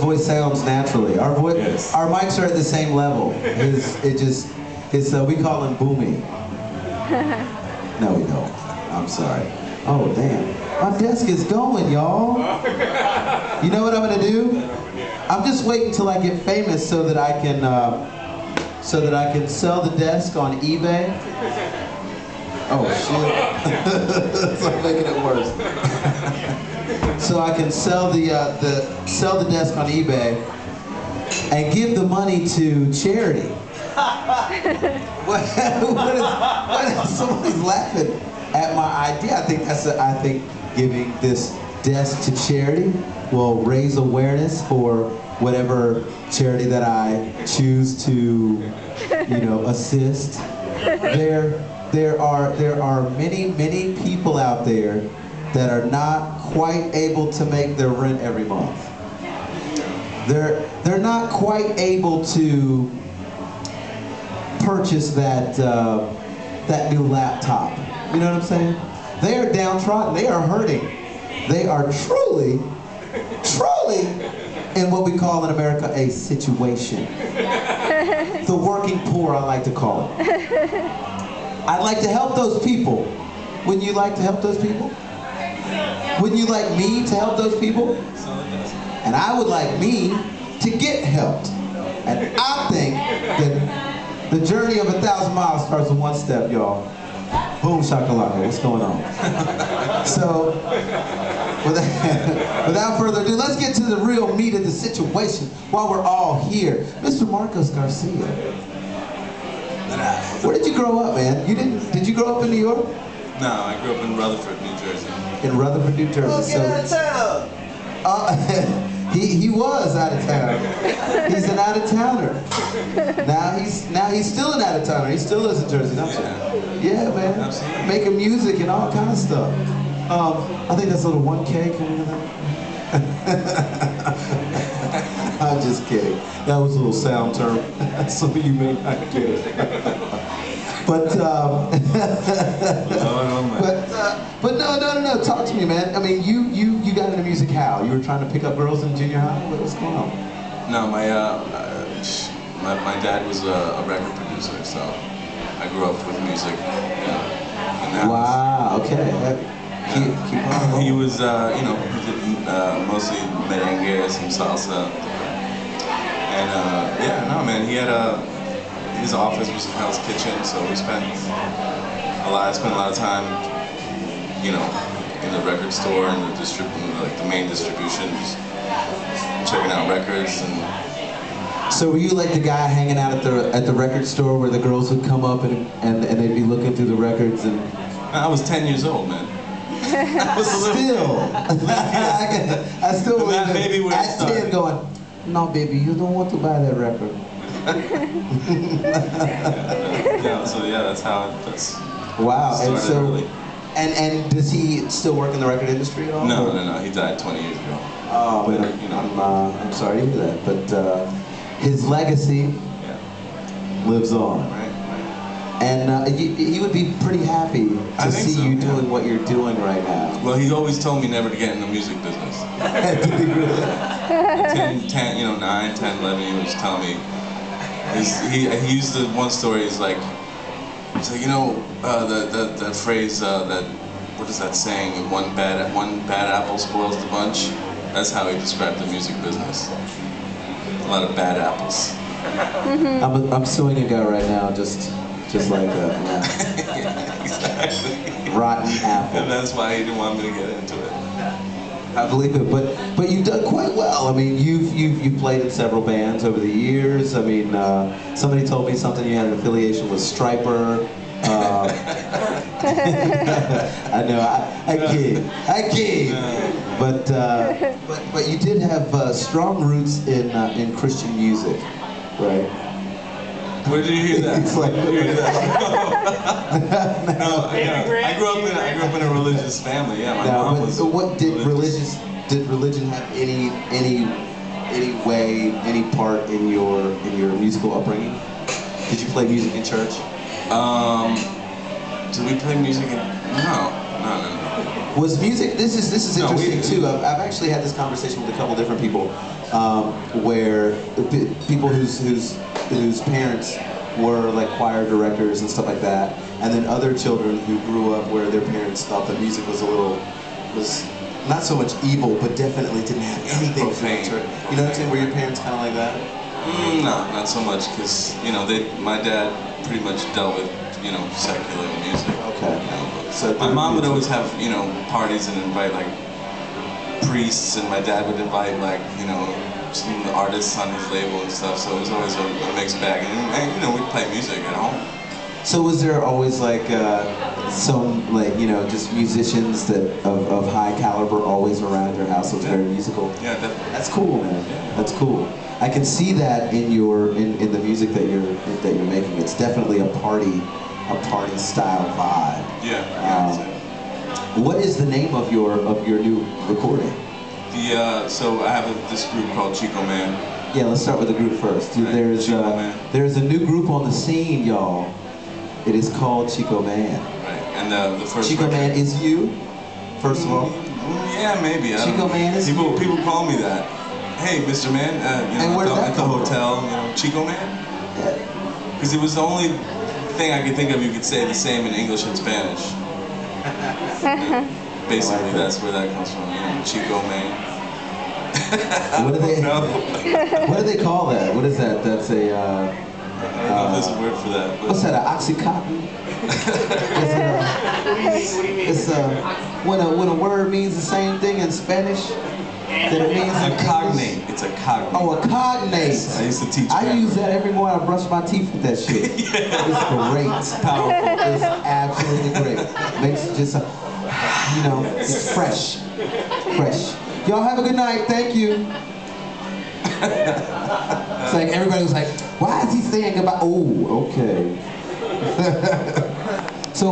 voice sounds naturally. Our voice, yes. Our mics are at the same level. We call him Boomy. No, we don't. I'm sorry. Oh, damn. My desk is going, y'all. You know what I'm gonna do? I'm just waiting till I get famous so that I can sell the desk on eBay. Oh shit! So I'm making it worse. So I can sell the desk on eBay and give the money to charity. What is somebody's laughing at my idea? I think giving this desk to charity will raise awareness for whatever charity that I choose to, assist. There are many people out there that are not quite able to make their rent every month. They're not quite able to purchase that new laptop. You know what I'm saying? They are downtrodden. They are hurting. They are truly in what we call in America a situation. The working poor, I like to call it. I'd like to help those people. Wouldn't you like to help those people? Wouldn't you like me to help those people? And I would like me to get helped. And I think that the journey of 1,000 miles starts with one step, y'all. Boom shakalaka, what's going on? So, without further ado, let's get to the real meat of the situation while we're all here. Mr. Marcus Garcia. Where did you grow up, man? Did you grow up in New York? No, I grew up in Rutherford, New Jersey. In Rutherford, New Jersey. Oh, get out of town! He was out of town. He's an out-of-towner. Now he's still an out-of-towner. He still lives in Jersey, don't you? Yeah, man. Absolutely. Making music and all kind of stuff. I think that's a little 1K coming in. I'm just kidding. That was a little sound term. Some of you may not get it. But no. Talk to me, man. I mean, you got into music how? You were trying to pick up girls in junior high? What's going on? No, my dad was a record producer, so I grew up with music. Wow. Okay. Keep on. He was, he did mostly merengue, some salsa, and he had his office was Hell's Kitchen, so we spent a lot of time, in the record store and the main distribution, just checking out records and. So were you like the guy hanging out at the record store where the girls would come up and they'd be looking through the records and? I was 10 years old, man. I still believe that maybe where at 10 going, no baby, you don't want to buy that record. That's how that's. Wow, and so, early. and does he still work in the record industry at all? No, he died 20 years ago. Oh, but, I'm sorry to hear that, but his legacy lives on. Right. And he would be pretty happy to see you doing what you're doing right now. Well, he always told me never to get in the music business. 9, 10, 11, he was telling me. He used the one story. He's like, that phrase what is that saying? One bad apple spoils the bunch. That's how he described the music business. A lot of bad apples. Mm-hmm. I'm suing a guy right now, just like that. Yeah, exactly. Rotten apple. And that's why he didn't want me to get into it. I believe it, but you've done quite well. I mean, you've played in several bands over the years. I mean, somebody told me something. You had an affiliation with Stryper. I know, I kid. But you did have strong roots in Christian music, right? Where did you hear that? It's like, I grew up in a religious family. Yeah, my mom was. What did religion have any part in your musical upbringing? Did you play music in church? Did we play music in? No. Was music? This is interesting too. I've actually had this conversation with a couple different people. where people whose parents were like choir directors and stuff like that, and then other children who grew up where their parents thought that music was was not so much evil, but definitely didn't have anything Profane. to it. You know what I'm saying? Were your parents kind of like that? No, not so much, because my dad pretty much dealt with secular music. Okay. So my mom would always have parties and invite like priests, and my dad would invite like some of the artists on his label and stuff. So it was always a mixed bag, and we'd play music at home. So was there always like some just musicians that of high caliber always around your house? Was very musical. Yeah, definitely. That's cool, man. Yeah. That's cool. I can see that in in the music that you're making. It's definitely a party style vibe. Yeah. What is the name of your new recording? So I have this group called Chico Mann. Yeah, let's start with the group first. Right. There's a new group on the scene, y'all. It is called Chico Mann. Right. And the first Chico record, Mann is you, first of all. Yeah, maybe. Chico Mann is people call me that. Hey, Mr. Mann, And where did that at the come from? hotel, Chico Mann. Yeah. Because it was the only thing I could think of you could say the same in English and Spanish. Basically, that's where that comes from. Chico Mann. What do they? No. What do they call that? What is that? That's a. I don't know if there's a word for that. But What's that? An oxycontin? It's when a word means the same thing in Spanish that it means in a cognate. English. It's a cognate. Oh, a cognate. I used to teach. I grammar. use that every morning. I brush my teeth with that shit. Yeah. It's great. It's powerful. It's absolutely great. Makes it just it's fresh. Fresh. Y'all have a good night. Thank you. It's like everybody was like, why is he saying goodbye? Oh, okay.